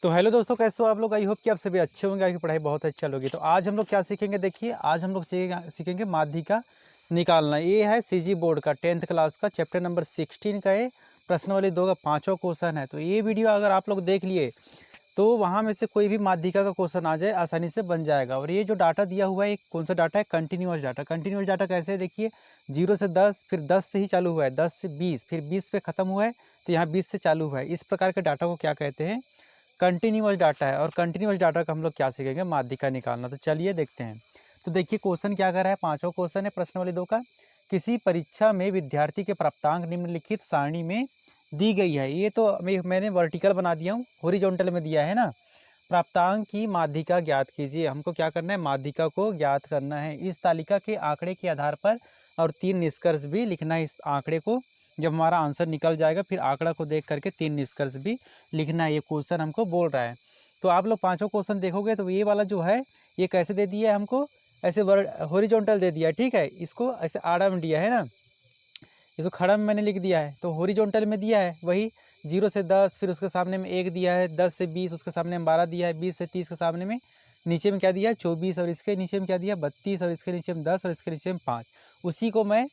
तो हेलो दोस्तों, कैसे हो आप लोग। आई होप कि आप सभी अच्छे होंगे, आपकी पढ़ाई बहुत अच्छी चलोगी। तो आज हम लोग क्या सीखेंगे, देखिए आज हम लोग सीखेंगे माध्यिका निकालना। ये है सीजी बोर्ड का 10th क्लास का चैप्टर नंबर 16 का ये प्रश्नावली 2 का 5वां क्वेश्चन है। तो ये वीडियो अगर आप लोग देख लिए तो वहाँ में से कोई भी माध्यिका का क्वेश्चन आ जाए आसानी से बन जाएगा। और ये जो डाटा दिया हुआ है, एक कौन सा डाटा है, कंटिन्यूअस डाटा। कंटिन्यूअस डाटा कैसे है, देखिए 0 से 10, फिर 10 से ही चालू हुआ है, 10 से 20, फिर 20 पे ख़त्म हुआ है, तो यहाँ 20 से चालू हुआ है। इस प्रकार के डाटा को क्या कहते हैं, कंटिन्यूअस डाटा है। और कंटिन्यूअस डाटा का हम लोग क्या सीखेंगे, माध्यिका निकालना। तो चलिए देखते हैं। तो देखिए क्वेश्चन क्या कर रहा है, 5वां क्वेश्चन है प्रश्नावली 2 का। किसी परीक्षा में विद्यार्थी के प्राप्तांक निम्नलिखित सारणी में दी गई है। ये तो मैंने वर्टिकल बना दिया हूँ, हॉरिजॉन्टल में दिया है ना। प्राप्तांक की माध्यिका ज्ञात कीजिए। हमको क्या करना है, माध्यिका को ज्ञात करना है। इस तालिका के आंकड़े के आधार पर और 3 निष्कर्ष भी लिखना है। इस आंकड़े को जब हमारा आंसर निकल जाएगा, फिर आंकड़ा को देख करके 3 निष्कर्ष भी लिखना है। ये क्वेश्चन हमको बोल रहा है। तो आप लोग 5वां क्वेश्चन देखोगे तो ये वाला जो है, ये कैसे दे दिया है हमको, ऐसे वर्ड हॉरिजॉन्टल दे दिया है, ठीक है। इसको ऐसे आड़ा में दिया है ना, इसको खड़ा में मैंने लिख दिया है। तो हॉरिजॉन्टल में दिया है वही 0 से 10, फिर उसके सामने में 1 दिया है, 10 से 20 उसके सामने में 12 दिया है, 20 से 30 के सामने में नीचे में क्या दिया है 24, और इसके नीचे में क्या दिया 32, और इसके नीचे में 10, और इसके नीचे में 5। उसी को मैं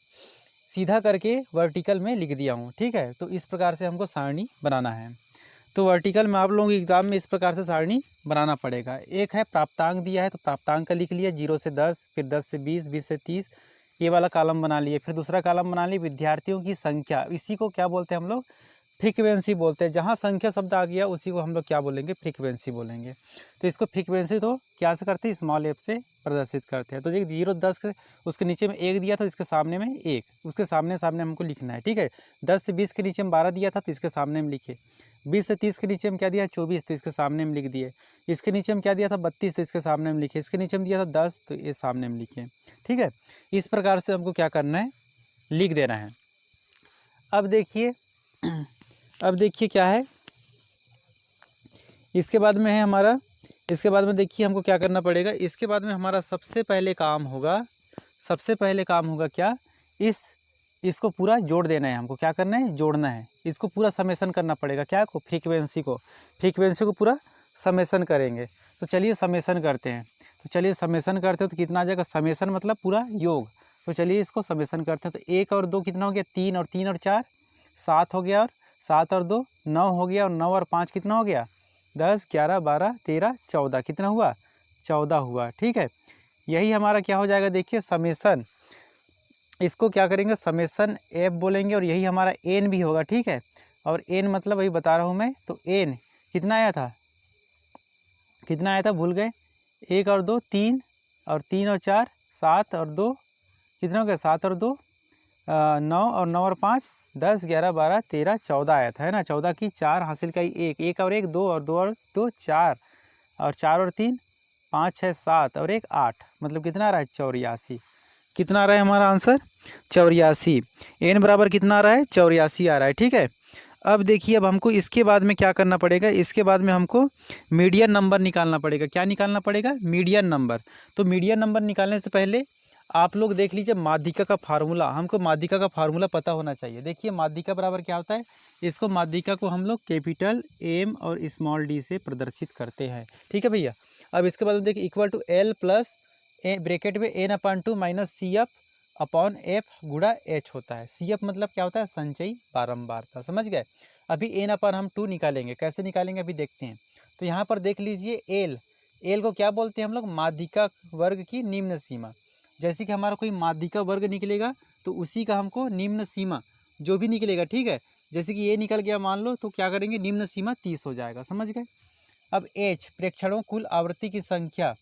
सीधा करके वर्टिकल में लिख दिया हूँ, ठीक है। तो इस प्रकार से हमको सारणी बनाना है। तो वर्टिकल में आप लोगों के एग्जाम में इस प्रकार से सारणी बनाना पड़ेगा। एक है प्राप्तांक दिया है, तो प्राप्तांक का लिख लिया 0 से 10, फिर 10 से 20, 20 से 30, ये वाला कॉलम बना लिए। फिर दूसरा कॉलम बना लिए विद्यार्थियों की संख्या। इसी को क्या बोलते हैं हम लोग, फ्रीक्वेंसी बोलते हैं। जहाँ संख्या शब्द आ गया उसी को हम लोग क्या बोलेंगे, फ्रीक्वेंसी बोलेंगे। तो इसको फ्रीक्वेंसी तो क्या से करते हैं, स्मॉल एफ से प्रदर्शित करते हैं। तो देखिए 0 10 के उसके नीचे में 1 दिया था, इसके सामने में 1, उसके सामने सामने हमको लिखना है, ठीक है। 10 से 20 के नीचे में 12 दिया था, तो इसके सामने में लिखे। 20 से 30 के नीचे में क्या दिया 24, तो इसके सामने में लिख दिए। इसके नीचे में क्या दिया था 32, तो इसके सामने में लिखे। इसके नीचे में दिया था 10, तो ये सामने में लिखे, ठीक है। इस प्रकार से हमको क्या करना है, लिख देना है। अब देखिए अब देखिए क्या है, इसके बाद में है हमारा, इसके बाद में देखिए हमको क्या करना पड़ेगा। इसके बाद में हमारा सबसे पहले काम होगा, सबसे पहले काम होगा क्या, इसको पूरा जोड़ देना है। हमको क्या करना है, जोड़ना है। इसको पूरा समेसन करना पड़ेगा, क्या को, फ्रीक्वेंसी को। फ्रीक्वेंसी को पूरा समेसन करेंगे। तो चलिए समेसन करते हैं। तो चलिए समेसन करते हैं, तो कितना आ जाएगा, समेसन मतलब पूरा योग। तो चलिए इसको समेसन करते हैं। तो 1 और 2 कितना हो गया, 3, और 3 और 4 7 हो गया, और 7 और 2 9 हो गया, और 9 और 5 कितना हो गया 10, 11, 12, 13, 14, कितना हुआ 14 हुआ, ठीक है। यही हमारा क्या हो जाएगा, देखिए समेसन। इसको क्या करेंगे, समेसन एफ बोलेंगे, और यही हमारा एन भी होगा, ठीक है। और एन मतलब वही बता रहा हूँ मैं। तो एन कितना आया था, कितना आया था भूल गए, 1 और 2 3, और 3 और 4 7, और 2 कितना हो गया 7 और 2 9, और 9 और 5 10, 11, 12, 13, 14 आया था, है ना। 14 की 4 हासिल का 1, 1 और 1 2, और 2 और 2 4, और 4 और 3 5, 6, 7, और 1 8, मतलब कितना आ रहा है 84। कितना आ रहा है हमारा आंसर 84। एन बराबर कितना आ रहा है 84 आ रहा है, ठीक है। अब देखिए, अब हमको इसके बाद में क्या करना पड़ेगा, इसके बाद में हमको मीडियन नंबर निकालना पड़ेगा। क्या निकालना पड़ेगा, मीडियन नंबर। तो मीडियन नंबर निकालने से पहले आप लोग देख लीजिए माध्यिका का फार्मूला। हमको माध्यिका का फार्मूला पता होना चाहिए। देखिए माध्यिका बराबर क्या होता है, इसको माध्यिका को हम लोग कैपिटल एम और स्मॉल डी से प्रदर्शित करते हैं, ठीक है भैया। अब इसके बाद देखिए equal to L plus A bracket में N upon 2 minus C F upon F गुड़ा एच होता है। सी एफ मतलब क्या होता है, संचयी बारंबारता, समझ गए। अभी एन अपान हम 2 निकालेंगे, कैसे निकालेंगे अभी देखते हैं। तो यहाँ पर देख लीजिए एल, एल को क्या बोलते हैं हम लोग, माध्यिका वर्ग की निम्न सीमा। जैसे कि हमारा कोई माध्यिका वर्ग निकलेगा तो उसी का हमको निम्न सीमा जो भी निकलेगा, ठीक है। जैसे कि ये निकल गया मान लो, तो क्या करेंगे, निम्न सीमा 30 हो जाएगा, समझ गए। अब एच प्रेक्षणों कुल आवृत्ति की संख्या,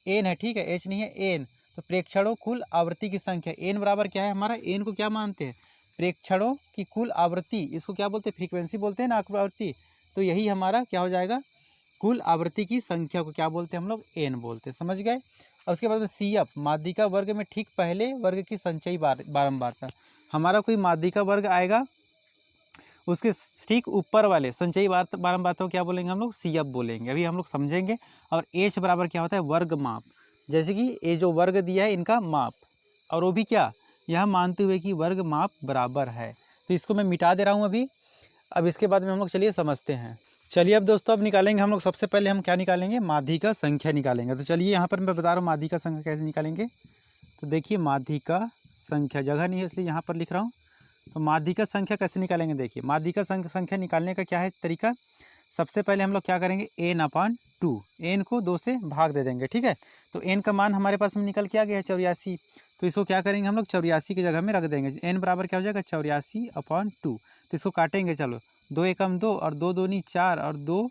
एन है, ठीक है, एच नहीं है एन। तो प्रेक्षणों कुल आवृत्ति की संख्या, एन बराबर क्या है हमारा, एन को क्या मानते हैं, प्रेक्षणों की कुल आवृत्ति, इसको क्या बोलते हैं, फ्रीक्वेंसी बोलते हैं ना, आवृत्ति। तो यही हमारा क्या हो जाएगा, कुल आवृत्ति की संख्या को क्या बोलते हैं हम लोग, एन बोलते हैं, समझ गए। और उसके बाद में सी एफ, माध्यिका वर्ग में ठीक पहले वर्ग की संचयी बारंबारता। हमारा कोई माध्यिका वर्ग आएगा, उसके ठीक ऊपर वाले संचयी बारंबारता को क्या बोलेंगे हम लोग, सी एफ बोलेंगे, अभी हम लोग समझेंगे। और एच बराबर क्या होता है, वर्ग माप। जैसे कि ये जो वर्ग दिया है इनका माप, और वो भी क्या, यह मानते हुए कि वर्ग माप बराबर है। तो इसको मैं मिटा दे रहा हूँ अभी। अब इसके बाद में हम लोग चलिए समझते हैं। चलिए अब दोस्तों, अब निकालेंगे हम लोग। सबसे पहले हम क्या निकालेंगे, माध्यिका संख्या निकालेंगे। तो चलिए यहाँ पर मैं बता रहा हूँ माध्यिका संख्या कैसे निकालेंगे। तो देखिए माध्यिका संख्या, जगह नहीं है इसलिए यहाँ पर लिख रहा हूँ। तो माध्यिका संख्या कैसे निकालेंगे, देखिए माध्यिका संख्या निकालने का क्या है तरीका। सबसे पहले हम लोग क्या करेंगे, n/2, n को 2 से भाग दे देंगे, ठीक है। तो n का मान हमारे पास में निकल के आ गया है 84। तो इसको क्या करेंगे हम लोग, 84 की जगह में रख देंगे। n बराबर क्या हो जाएगा, 84/2। तो इसको काटेंगे, चलो 2 एकम 2 और 2 दूनी 4 और 2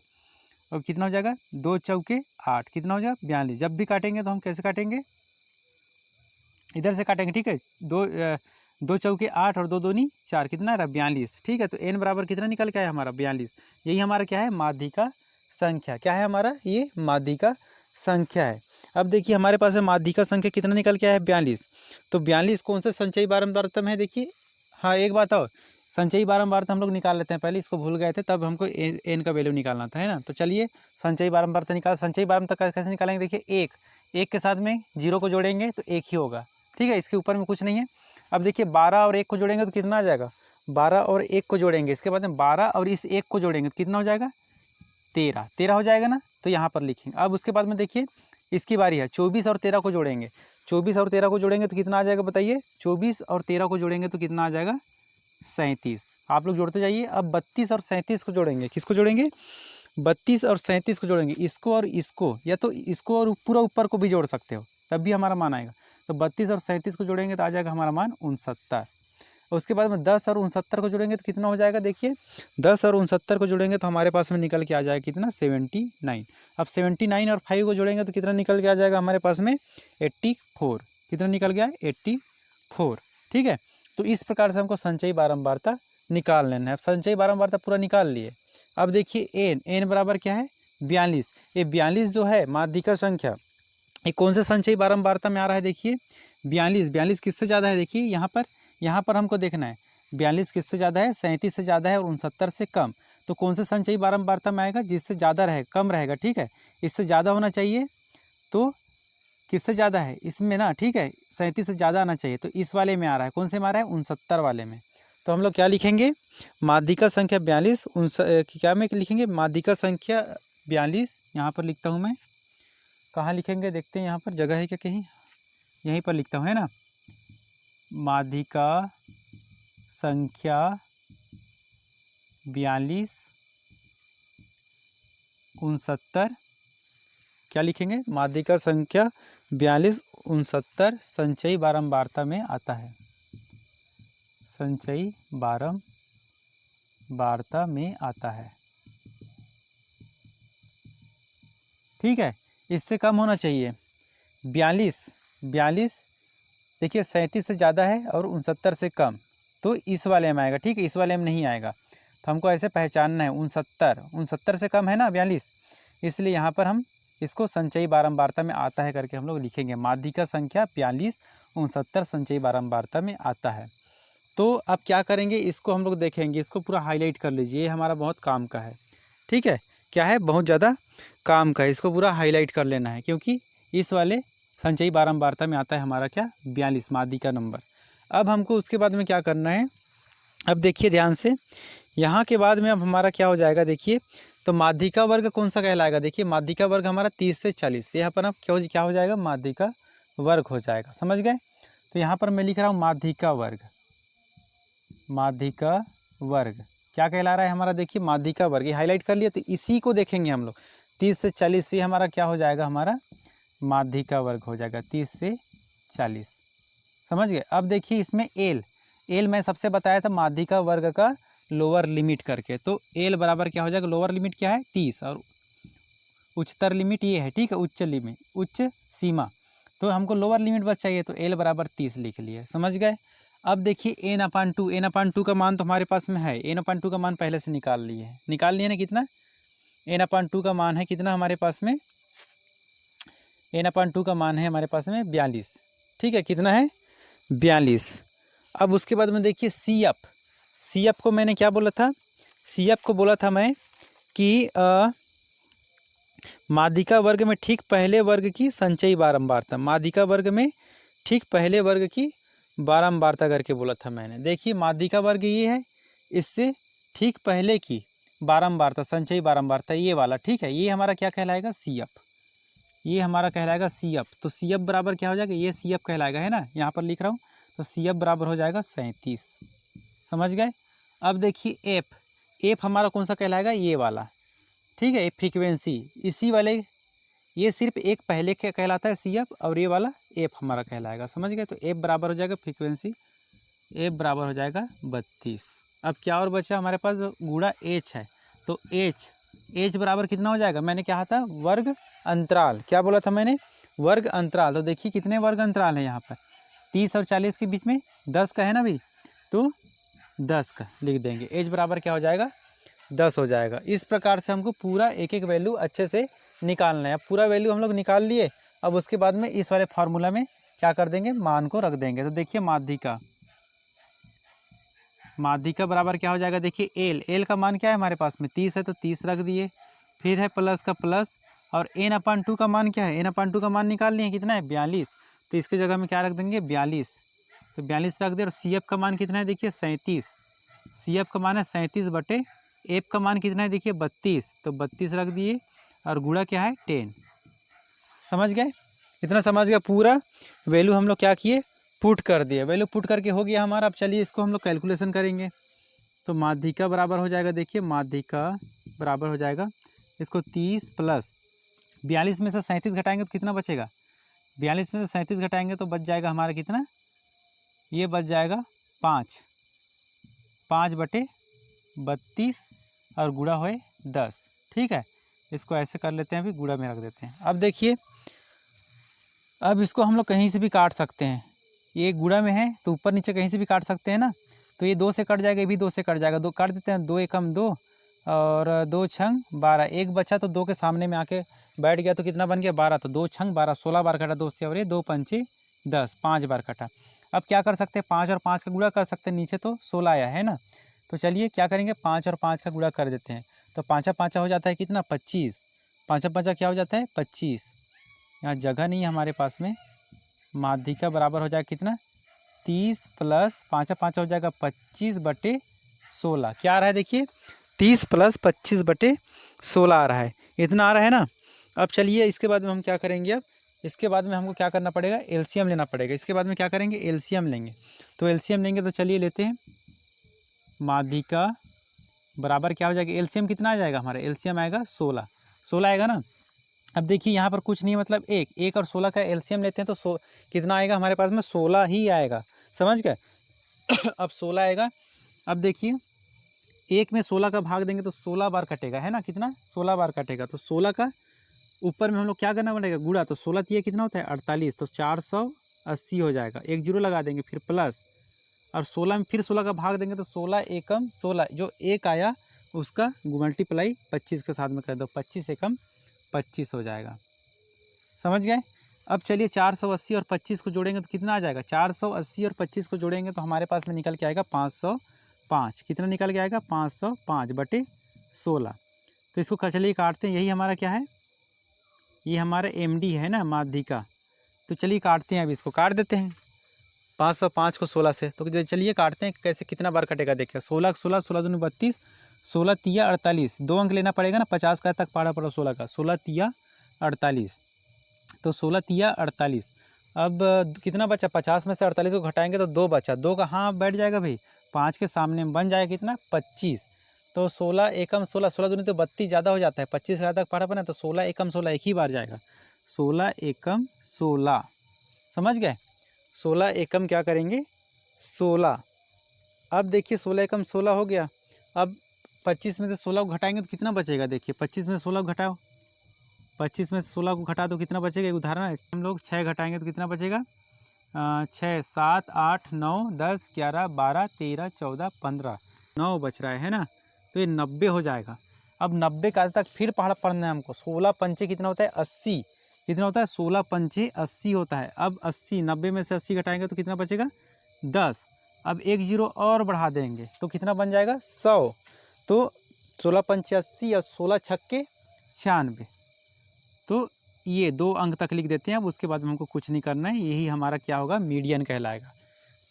और कितना हो जाएगा, 2 चौके 8, कितना हो जाएगा 42। जब भी काटेंगे तो हम कैसे काटेंगे, इधर से काटेंगे, ठीक है। 2 चौके 8 और 2 दूनी 4, कितना रहा 42, ठीक है। तो n बराबर कितना निकल के आया हमारा 42। यही हमारा क्या है, माध्यिका संख्या। क्या है हमारा, ये माध्यिका संख्या है। अब देखिए हमारे पास है माध्यिका संख्या कितना निकल के आया है 42। तो 42 कौन से संचयी बारंबारता में है, देखिए। हाँ एक बात और, संचयी बारंबारता हम लोग निकाल लेते हैं, पहले इसको भूल गए थे, तब हमको एन का वैल्यू निकालना था, है ना। तो चलिए संचयी बारंबारता निकाल, संचयी बारंबारता कैसे निकालेंगे, देखिए एक के साथ में 0 को जोड़ेंगे तो 1 ही होगा, ठीक है। इसके ऊपर में कुछ नहीं है। अब देखिए 12 और 1 को जोड़ेंगे तो कितना आ जाएगा, 12 और 1 को जोड़ेंगे, इसके बाद में 12 और इस 1 को जोड़ेंगे तो कितना हो जाएगा, 13 हो जाएगा ना। तो यहाँ पर लिखेंगे। अब उसके बाद में देखिए इसकी बारी है, 24 और 13 को जोड़ेंगे। 24 और 13 को जोड़ेंगे तो कितना आ जाएगा बताइए, 24 और 13 को जोड़ेंगे तो कितना आ जाएगा, 37। आप लोग जोड़ते जाइए। अब 32 और 37 को जोड़ेंगे, किसको जोड़ेंगे, 32 और 37 को जोड़ेंगे, इसको और इसको, या तो इसको और पूरा ऊपर को भी जोड़ सकते हो, तब भी हमारा मान आएगा। तो 32 और 37 को जोड़ेंगे तो आ जाएगा हमारा मान 69। उसके बाद में 10 और 69 को जोड़ेंगे तो कितना हो जाएगा, देखिए 10 और 69 को जोड़ेंगे तो हमारे पास में निकल के आ जाएगा कितना, 79। अब 79 और 5 को जोड़ेंगे तो कितना निकल के आ जाएगा हमारे पास में, 84। कितना निकल गया है, 84, ठीक है। तो इस प्रकार से हमको संचयी बारंबारता निकाल लेना है। अब संचयी बारंबारता पूरा निकाल लिए। अब देखिए n बराबर क्या है, 42। ये 42 जो है माध्यिका संख्या, ये कौन से संचयी बारंबारता में आ रहा है, देखिए 42 किससे ज़्यादा है, देखिए यहाँ पर हमको देखना है 42 किससे ज़्यादा है, 37 से ज़्यादा है और 69 से कम। तो कौन से संचयी बारंबारता में आएगा, जिससे ज़्यादा रहेगा, कम रहेगा, ठीक है। इससे ज़्यादा होना चाहिए, तो किससे ज़्यादा है इसमें ना, ठीक है, 37 से ज़्यादा आना चाहिए। तो इस वाले में आ रहा है, कौन से में आ रहा है, 69 वाले में। तो हम लोग क्या लिखेंगे, माध्यिका संख्या 42 क्या में लिखेंगे, माध्यिका संख्या 42, यहाँ पर लिखता हूँ मैं। कहाँ लिखेंगे, देखते हैं यहाँ पर जगह है क्या कहीं, यहीं पर लिखता हूँ, है ना। माध्यिका संख्या 42 69, क्या लिखेंगे, माध्यिका संख्या 42 69 संचयी बारंबारता में आता है, संचयी बारंबारता में आता है, ठीक है। इससे कम होना चाहिए 42 देखिए 37 से ज़्यादा है और 69 से कम, तो इस वाले में आएगा, ठीक है, इस वाले में नहीं आएगा। तो हमको ऐसे पहचानना है, 69 से कम है ना 42, इसलिए यहाँ पर हम इसको संचयी बारंबारता में आता है करके हम लोग लिखेंगे, माध्यिका संख्या 42 69 संचयी बारंबारता में आता है। तो अब क्या करेंगे, इसको हम लोग देखेंगे, इसको पूरा हाईलाइट कर लीजिए, ये हमारा बहुत काम का है, ठीक है। क्या है, बहुत ज़्यादा काम का है, इसको पूरा हाईलाइट कर लेना है, क्योंकि इस वाले संचयी बारंबारता में आता है हमारा क्या, 42 माध्यिका नंबर। अब हमको उसके बाद में क्या करना है, अब देखिए ध्यान से, यहाँ के बाद में अब हमारा क्या हो जाएगा, देखिए तो माध्यिका वर्ग कौन सा कहलाएगा, देखिए माध्यिका वर्ग हमारा 30 से 40, यहाँ पर अब क्या हो जाएगा, माध्यिका वर्ग हो जाएगा, समझ गए। तो यहाँ पर मैं लिख रहा हूँ माध्यिका वर्ग, माध्यिका वर्ग क्या कहला रहा है हमारा, देखिए माध्यिका वर्ग, ये हाईलाइट कर लिया। तो इसी को देखेंगे हम लोग, 30 से 40 से हमारा क्या हो जाएगा, हमारा माध्यिका वर्ग हो जाएगा 30 से 40, समझ गए। अब देखिए इसमें एल मैं सबसे बताया था माध्यिका वर्ग का लोअर लिमिट करके, तो एल बराबर क्या हो जाएगा, लोअर लिमिट क्या है 30 और उच्चतर लिमिट ये है, ठीक है, उच्च सीमा। तो हमको लोअर लिमिट बस चाहिए, तो एल बराबर 30 लिख लिए, समझ गए। अब देखिए n/2 का मान तो हमारे पास में है, n/2 का मान पहले से निकाल लिए ना, कितना n/2 का मान है, कितना हमारे पास में, n/2 का मान है हमारे पास में 42, ठीक है, कितना है 42। अब उसके बाद में देखिए सी एफ को मैंने क्या बोला था, सी एफ को बोला था मैं कि माध्यिका वर्ग में ठीक पहले वर्ग की संचयी बारंबारता, माध्यिका वर्ग में ठीक पहले वर्ग की बारंबारता करके बोला था मैंने। देखिए माध्यिका वर्ग ये है, इससे ठीक पहले की बारंबारता, संचयी बारंबारता, ये वाला, ठीक है। ये हमारा क्या कहलाएगा, CF, ये हमारा कहलाएगा CF। तो CF बराबर क्या हो जाएगा, ये CF कहलाएगा, है ना, यहाँ पर लिख रहा हूँ। तो CF बराबर हो जाएगा 37, समझ गए। अब देखिए एफ हमारा कौन सा कहलाएगा, ये वाला, ठीक है, फ्रीक्वेंसी, इसी वाले, ये सिर्फ एक पहले क्या कहलाता है CF, और ये वाला एफ हमारा कहलाएगा, समझ गए। तो एफ बराबर हो जाएगा फ्रीक्वेंसी, एफ बराबर हो जाएगा 32। अब क्या और बचा हमारे पास, गुणा एच है। तो एच बराबर कितना हो जाएगा, मैंने कहा था वर्ग अंतराल, क्या बोला था मैंने, वर्ग अंतराल। तो देखिए कितने वर्ग अंतराल है यहाँ पर, 30 और 40 के बीच में 10 का है ना भाई, तो 10 का लिख देंगे। एच बराबर क्या हो जाएगा, 10 हो जाएगा। इस प्रकार से हमको पूरा एक एक वैल्यू अच्छे से निकालना है। अब पूरा वैल्यू हम लोग निकाल लिए, अब उसके बाद में इस वाले फार्मूला में क्या कर देंगे, मान को रख देंगे। तो देखिए माध्यिका बराबर क्या हो जाएगा, देखिए एल का मान क्या है हमारे पास में, 30 है, तो 30 रख दिए। फिर है प्लस का प्लस, और n/2 का मान क्या है, n/2 का मान निकाल लिए, कितना है 42, तो इसकी जगह में क्या रख देंगे 42, तो 42 रख दिए। और CF का मान कितना है, देखिए 37, CF का मान है 37 बटे एफ का मान कितना है, देखिए 32, तो 32 रख दिए। और गुणा क्या है 10, समझ गए, इतना समझ गया। पूरा वैल्यू हम लोग क्या किए, पुट कर दिए, वैल्यू पुट करके हो गया हमारा। अब चलिए इसको हम लोग कैलकुलेशन करेंगे। तो माध्यिका बराबर हो जाएगा, देखिए माध्यिका बराबर हो जाएगा, इसको 30 प्लस 42 में से 37 घटाएंगे तो कितना बचेगा, 42 में से 37 घटाएंगे तो बच जाएगा हमारा कितना, ये बच जाएगा 5 बटे 32, और गुणा होए 10, ठीक है। इसको ऐसे कर लेते हैं, अभी गुणा में रख देते हैं। अब देखिए, अब इसको हम लोग कहीं से भी काट सकते हैं, ये गुणा में है तो ऊपर नीचे कहीं से भी काट सकते हैं ना। तो ये 2 से कट जाएगा, ये भी 2 से कट जाएगा, 2 काट देते हैं, 2 एकम 2 और 2 छंग 12, एक बचा तो 2 के सामने में आके बैठ गया, तो कितना बन गया 12, तो 2 छंग 12, 16 बार कटा दोस्त, और ये 2 पंचे 10, 5 बार कटा। अब क्या कर सकते हैं, 5 और 5 का गुणा कर सकते हैं, नीचे तो 16 आया है ना। तो चलिए क्या करेंगे, 5 और 5 का गुणा कर देते हैं। तो 5 हो जाता है कितना 25, 5 क्या हो जाता है 25, यहाँ जगह नहीं है हमारे पास में। माध्यिका बराबर हो जाएगा कितना, 30 प्लस 5 हो जाएगा 25 बटे 16, क्या आ रहा है देखिए 30 प्लस 25 बटे 16 आ रहा है, इतना आ रहा है ना। अब चलिए इसके बाद में हम क्या करेंगे, अब इसके बाद में हमको क्या करना पड़ेगा, एलसीएम लेना पड़ेगा। इसके बाद में क्या करेंगे, एलसीएम लेंगे। तो एलसीएम लेंगे, तो चलिए लेते हैं। माध्यिका बराबर क्या हो जाएगा, एलसीएम कितना आ जाएगा हमारा, एलसीएम आएगा 16 आएगा ना। अब देखिए यहाँ पर कुछ नहीं, मतलब एक और 16 का एलसीएम लेते हैं तो कितना आएगा हमारे पास में, 16 ही आएगा, समझ गए। अब 16 आएगा। अब देखिए एक में 16 का भाग देंगे तो 16 बार कटेगा, है ना, कितना 16 बार कटेगा। तो 16 का ऊपर में हम लोग क्या करना पड़ेगा, गुणा। तो 16 तिया कितना होता है 48, तो 480 हो जाएगा, एक जीरो लगा देंगे, फिर प्लस, और 16 में फिर 16 का भाग देंगे तो 16 एकम 16, जो एक आया उसका मल्टीप्लाई 25 के साथ में कर दो, 25 एकम 25 हो जाएगा, समझ गए। अब चलिए 480 और 25 को जोड़ेंगे तो कितना आ जाएगा, 480 और 25 को जोड़ेंगे तो हमारे पास में निकल के आएगा 505, कितना निकल के आएगा 505 बटे 16। तो इसको चलिए काटते हैं, यही हमारा क्या है, ये हमारा MD है ना, माध्यिका। तो चलिए काटते हैं, अब इसको काट देते हैं 505 को 16 से। तो चलिए काटते हैं कैसे, कितना बार कटेगा, देखिए 16 16, 16 दूनी 32, 16 तिया 48, 2 अंक लेना पड़ेगा ना, 50 का तक पाड़ा पड़ा 16 का, 16 तिया 48, तो 16 तिया 48। अब कितना बचा, 50 में से 48 को घटाएंगे तो 2 बचा, 2 का हाँ बैठ जाएगा भाई, 5 के सामने में बन जाएगा कितना 25। तो 16 एकम 16, 16 दूनी तो 32 ज़्यादा हो जाता है, 25 का तक पाड़ा पड़ा, तो 16 एकम 16 एक ही बार जाएगा, 16 एकम 16, समझ गए। 16 एकम क्या करेंगे 16। अब देखिए 16 एकम 16 हो गया। अब 25 में से 16 को घटाएंगे तो कितना बचेगा, देखिए 25 में से 16 को घटाओ, 25 में से 16 को घटा दो कितना बचेगा, एक उदाहरण है, हम लोग 6 घटाएंगे तो कितना बचेगा, 6 7 8 9 10 11 12 13 14 15, 9 बच रहा है ना। तो ये 90 हो जाएगा। अब 90 का तक फिर पहाड़ पढ़ना है हमको, 16 पंचे कितना होता है 80, कितना होता है 16 पंचे 80 होता है। अब 80, 90 में से 80 घटाएंगे तो कितना बचेगा 10। अब एक जीरो और बढ़ा देंगे तो कितना बन जाएगा 100। तो 16 पंचे 80 और 16 छक्के 96, तो ये 2 अंक तक लिख देते हैं। अब उसके बाद में हमको कुछ नहीं करना है, यही हमारा क्या होगा, मीडियन कहलाएगा।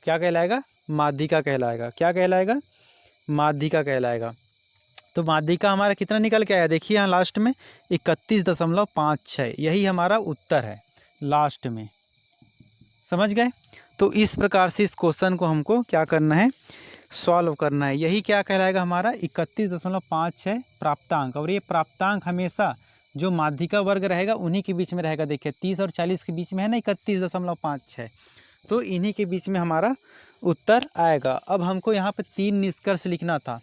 क्या कहलाएगा, माध्यिका कहलाएगा। क्या कहलाएगा, माध्यिका कहलाएगा। तो माध्यिका हमारा कितना निकल के आया, देखिए यहाँ लास्ट में 31.56, यही हमारा उत्तर है लास्ट में। समझ गए। तो इस प्रकार से इस क्वेश्चन को हमको क्या करना है, सॉल्व करना है। यही क्या कहलाएगा हमारा 31.56 प्राप्तांक। और ये प्राप्तांक हमेशा जो माध्यिका वर्ग रहेगा उन्हीं के बीच में रहेगा। देखिए 30 और 40 के बीच में है ना 31.56, तो इन्हीं के बीच में हमारा उत्तर आएगा। अब हमको यहाँ पे 3 निष्कर्ष लिखना था,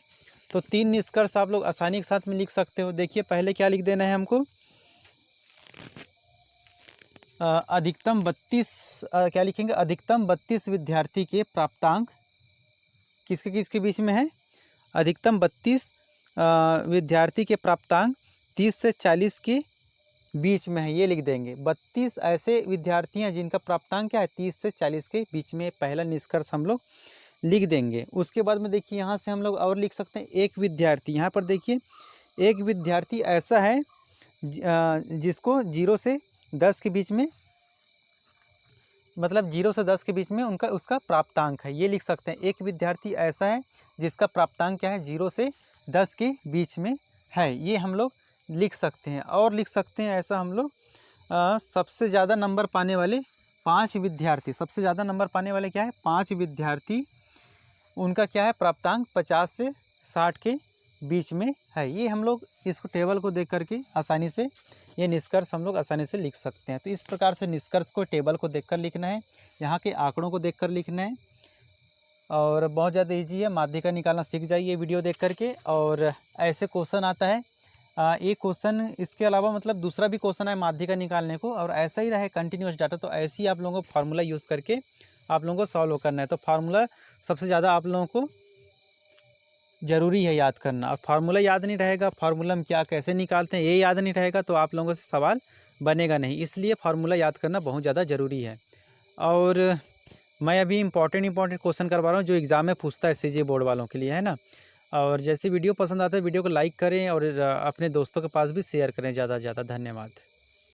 तो 3 निष्कर्ष आप लोग आसानी के साथ में लिख सकते हो। देखिए पहले क्या लिख देना है हमको, अधिकतम 32 क्या लिखेंगे, अधिकतम 32 विद्यार्थी के प्राप्तांक किसके किसके बीच में है, अधिकतम 32 विद्यार्थी के प्राप्तांक 30 से 40 के बीच में है, ये लिख देंगे। 32 ऐसे विद्यार्थी हैं जिनका प्राप्तांक क्या है 30 से 40 के बीच में, पहला निष्कर्ष हम लोग लिख देंगे। उसके बाद में देखिए यहाँ से हम लोग और लिख सकते हैं एक विद्यार्थी। यहाँ पर देखिए एक विद्यार्थी ऐसा है जिसको 0 से 10 के बीच में, मतलब 0 से 10 के बीच में उसका प्राप्तांक है, ये लिख सकते हैं। एक विद्यार्थी ऐसा है जिसका प्राप्तांक क्या है 0 से 10 के बीच में है, ये हम लोग लिख सकते हैं। और लिख सकते हैं ऐसा हम लोग सबसे ज़्यादा नंबर पाने वाले 5 विद्यार्थी, सबसे ज़्यादा नंबर पाने वाले क्या है 5 विद्यार्थी, उनका क्या है प्राप्तांक 50 से 60 के बीच में है। ये हम लोग इसको टेबल को देख करके आसानी से ये निष्कर्ष हम लोग आसानी से लिख सकते हैं। तो इस प्रकार से निष्कर्ष को टेबल को देखकर लिखना है, यहाँ के आंकड़ों को देखकर लिखना है, और बहुत ज़्यादा ईजी है, माध्यिका निकालना सीख जाइए वीडियो देख करके। और ऐसे क्वेश्चन आता है एक क्वेश्चन, इसके अलावा मतलब दूसरा भी क्वेश्चन है माध्यिका निकालने को, और ऐसा ही रहे कंटिन्यूस डाटा, तो ऐसे ही आप लोगों को फार्मूला यूज़ करके आप लोगों को सॉल्व करना है। तो फार्मूला सबसे ज़्यादा आप लोगों को ज़रूरी है याद करना, और फार्मूला याद नहीं रहेगा, फार्मूला हम क्या कैसे निकालते हैं ये याद नहीं रहेगा, तो आप लोगों से सवाल बनेगा नहीं। इसलिए फार्मूला याद करना बहुत ज़्यादा ज़रूरी है। और मैं अभी इंपॉर्टेंट क्वेश्चन करवा रहा हूँ जो एग्ज़ाम में पूछता है सीजी बोर्ड वालों के लिए, है ना। और जैसे वीडियो पसंद आता है वीडियो को लाइक करें और अपने दोस्तों के पास भी शेयर करें ज़्यादा से ज़्यादा। धन्यवाद।